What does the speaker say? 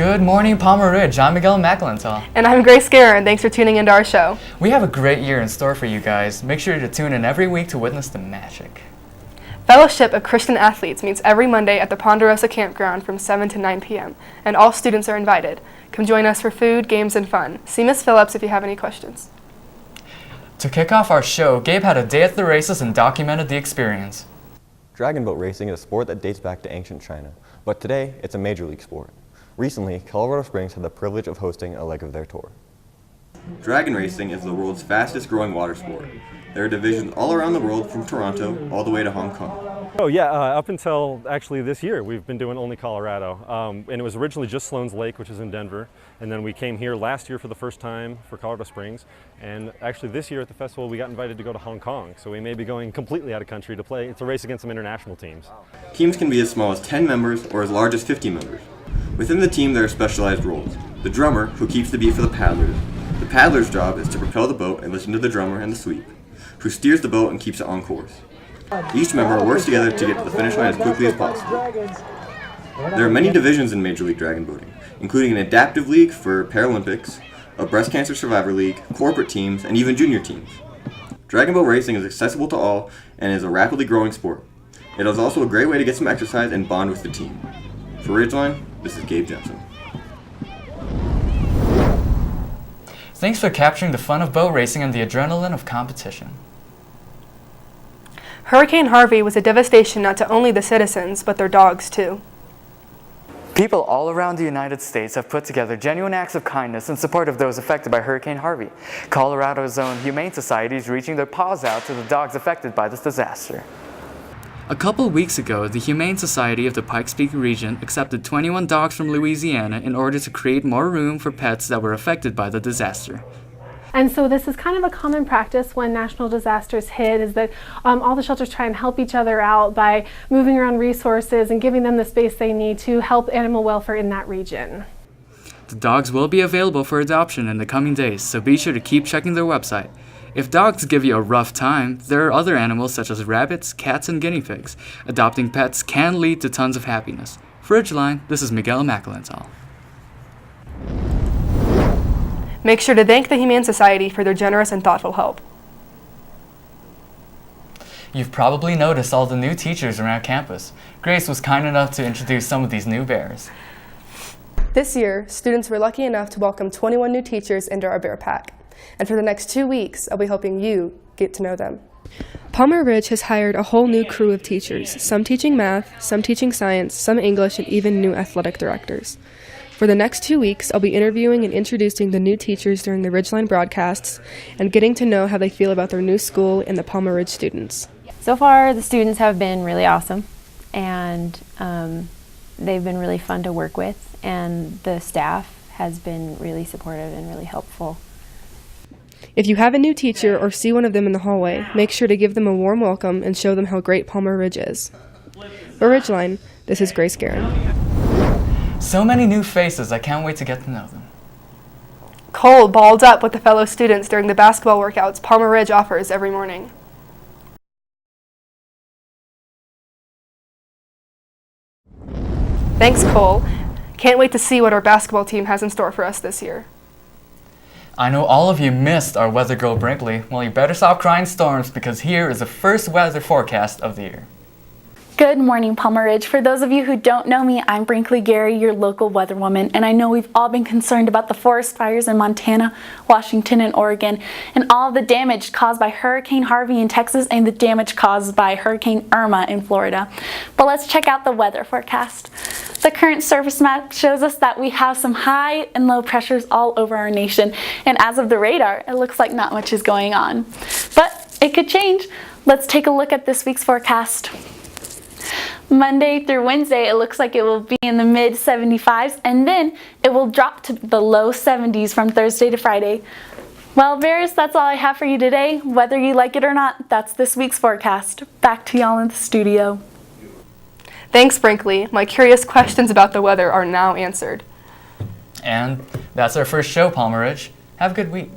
Good morning, Palmer Ridge. I'm Miguel McElhental. And I'm Grace Guerin. Thanks for tuning into our show. We have a great year in store for you guys. Make sure to tune in every week to witness the magic. Fellowship of Christian Athletes meets every Monday at the Ponderosa Campground from 7 to 9 p.m., and all students are invited. Come join us for food, games, and fun. See Ms. Phillips if you have any questions. To kick off our show, Gabe had a day at the races and documented the experience. Dragon boat racing is a sport that dates back to ancient China, but today it's a major league sport. Recently, Colorado Springs had the privilege of hosting a leg of their tour. Dragon racing is the world's fastest growing water sport. There are divisions all around the world, from Toronto all the way to Hong Kong. Oh yeah, up until actually this year we've been doing only Colorado. And it was originally just Sloan's Lake, which is in Denver, and then we came here last year for the first time for Colorado Springs, and actually this year at the festival we got invited to go to Hong Kong, so we may be going completely out of country to race against some international teams. Teams can be as small as 10 members or as large as 50 members. Within the team there are specialized roles. The drummer, who keeps the beat for the paddlers. The paddler's job is to propel the boat and listen to the drummer, and the sweep, who steers the boat and keeps it on course. Each member works together to get to the finish line as quickly as possible. There are many divisions in Major League Dragon Boating, including an adaptive league for Paralympics, a breast cancer survivor league, corporate teams, and even junior teams. Dragon boat racing is accessible to all and is a rapidly growing sport. It is also a great way to get some exercise and bond with the team. For Ridgeline, this is Gabe Jensen. Thanks for capturing the fun of boat racing and the adrenaline of competition. Hurricane Harvey was a devastation not to only the citizens, but their dogs too. People all around the United States have put together genuine acts of kindness in support of those affected by Hurricane Harvey. Colorado's own Humane Society is reaching their paws out to the dogs affected by this disaster. A couple weeks ago, the Humane Society of the Pikes Peak region accepted 21 dogs from Louisiana in order to create more room for pets that were affected by the disaster. And so this is kind of a common practice when national disasters hit, is that all the shelters try and help each other out by moving around resources and giving them the space they need to help animal welfare in that region. The dogs will be available for adoption in the coming days, so be sure to keep checking their website. If dogs give you a rough time, there are other animals such as rabbits, cats, and guinea pigs. Adopting pets can lead to tons of happiness. For Ridgeline, this is Miguel McElhental. Make sure to thank the Humane Society for their generous and thoughtful help. You've probably noticed all the new teachers around campus. Grace was kind enough to introduce some of these new bears. This year, students were lucky enough to welcome 21 new teachers into our Bear Pack. And for the next 2 weeks, I'll be helping you get to know them. Palmer Ridge has hired a whole new crew of teachers, some teaching math, some teaching science, some English, and even new athletic directors. For the next 2 weeks, I'll be interviewing and introducing the new teachers during the Ridgeline broadcasts and getting to know how they feel about their new school and the Palmer Ridge students. So far, the students have been really awesome, and they've been really fun to work with, and the staff has been really supportive and really helpful. If you have a new teacher or see one of them in the hallway, make sure to give them a warm welcome and show them how great Palmer Ridge is. For Ridgeline, this is Grace Guerin. So many new faces, I can't wait to get to know them. Cole balled up with the fellow students during the basketball workouts Palmer Ridge offers every morning. Thanks, Cole. Can't wait to see what our basketball team has in store for us this year. I know all of you missed our weather girl Brinkley. Well, you better stop crying storms, because here is the first weather forecast of the year. Good morning, Palmer Ridge. For those of you who don't know me, I'm Brinkley Gary, your local weather woman, and I know we've all been concerned about the forest fires in Montana, Washington, and Oregon, and all of the damage caused by Hurricane Harvey in Texas and the damage caused by Hurricane Irma in Florida. But let's check out the weather forecast. The current surface map shows us that we have some high and low pressures all over our nation, and as of the radar, it looks like not much is going on. But it could change. Let's take a look at this week's forecast. Monday through Wednesday, it looks like it will be in the mid 75s, and then it will drop to the low 70s from Thursday to Friday. Well, Bears, that's all I have for you today. Whether you like it or not, that's this week's forecast. Back to y'all in the studio. Thanks, Brinkley. My curious questions about the weather are now answered. And that's our first show, Palmer Ridge. Have a good week.